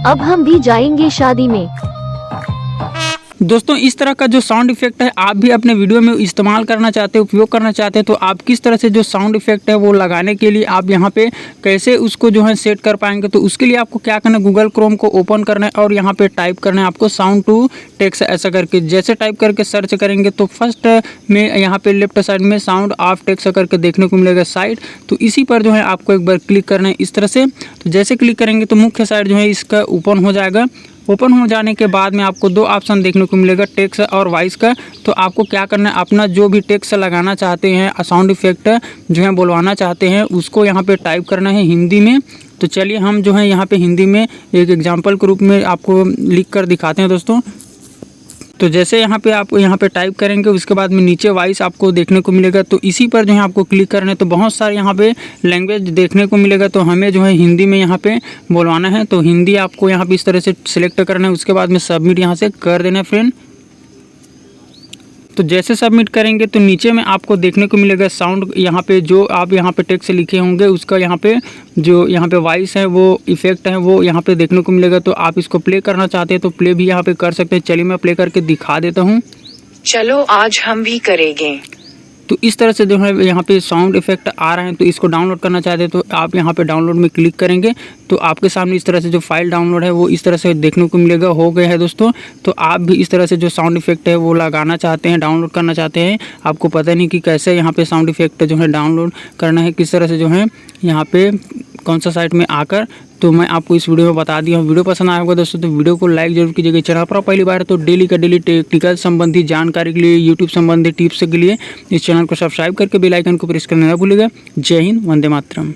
अब हम भी जाएंगे शादी में। दोस्तों इस तरह का जो साउंड इफेक्ट है आप भी अपने वीडियो में इस्तेमाल करना चाहते हैं, उपयोग करना चाहते हैं, तो आप किस तरह से जो साउंड इफेक्ट है वो लगाने के लिए आप यहाँ पे कैसे उसको जो है सेट कर पाएंगे। तो उसके लिए आपको क्या करना है, गूगल क्रोम को ओपन करना है और यहाँ पे टाइप करना है आपको साउंड टू टेक्स्ट ऐसा करके। जैसे टाइप करके सर्च करेंगे तो फर्स्ट में यहाँ पे लेफ्ट साइड में साउंड ऑफ टेक्स्ट करके देखने को मिलेगा साइड। तो इसी पर जो है आपको एक बार क्लिक करना है इस तरह से। तो जैसे क्लिक करेंगे तो मुख्य साइड जो है इसका ओपन हो जाएगा। ओपन हो जाने के बाद में आपको दो ऑप्शन देखने को मिलेगा, टेक्स्ट और वॉइस का। तो आपको क्या करना है, अपना जो भी टेक्स्ट लगाना चाहते हैं, साउंड इफेक्ट जो है बुलवाना चाहते हैं, उसको यहाँ पे टाइप करना है हिंदी में। तो चलिए हम जो है यहाँ पे हिंदी में एक एग्जांपल के रूप में आपको लिख कर दिखाते हैं दोस्तों। तो जैसे यहाँ पे आप यहाँ पे टाइप करेंगे उसके बाद में नीचे वॉइस आपको देखने को मिलेगा। तो इसी पर जो है आपको क्लिक करना है। तो बहुत सारे यहाँ पे लैंग्वेज देखने को मिलेगा। तो हमें जो है हिंदी में यहाँ पे बोलवाना है। तो हिंदी आपको यहाँ पे इस तरह से सिलेक्ट करना है। उसके बाद में सबमिट यहाँ से कर देना है फ्रेंड। तो जैसे सबमिट करेंगे तो नीचे में आपको देखने को मिलेगा साउंड, यहाँ पे जो आप यहाँ पे टेक्स्ट लिखे होंगे उसका यहाँ पे जो यहाँ पे वॉइस है वो इफेक्ट है वो यहाँ पे देखने को मिलेगा। तो आप इसको प्ले करना चाहते हैं तो प्ले भी यहाँ पे कर सकते हैं। चलिए मैं प्ले करके दिखा देता हूँ। चलो आज हम भी करेंगे। तो इस तरह से जो है यहाँ पे साउंड इफेक्ट आ रहे हैं। तो इसको डाउनलोड करना चाहते हैं तो आप यहाँ पे डाउनलोड में क्लिक करेंगे तो आपके सामने इस तरह से जो फाइल डाउनलोड है वो इस तरह से देखने को मिलेगा। हो गया है दोस्तों। तो आप भी इस तरह से जो साउंड इफेक्ट है वो लगाना चाहते हैं, डाउनलोड करना चाहते हैं, आपको पता नहीं कि कैसे यहाँ पे साउंड इफेक्ट जो है डाउनलोड करना है, किस तरह से जो है यहाँ पे कौन सा साइट में आकर, तो मैं आपको इस वीडियो में बता दिया हूँ। वीडियो पसंद आया होगा दोस्तों तो वीडियो को लाइक जरूर कीजिएगा। चैनल पर पहली बार है तो डेली का डेली टेक्निकल संबंधी जानकारी के लिए, यूट्यूब संबंधी टिप्स के लिए इस चैनल को सब्सक्राइब करके बेल आइकन को प्रेस करना न भूलिएगा। जय हिंद, वंदे मातरम।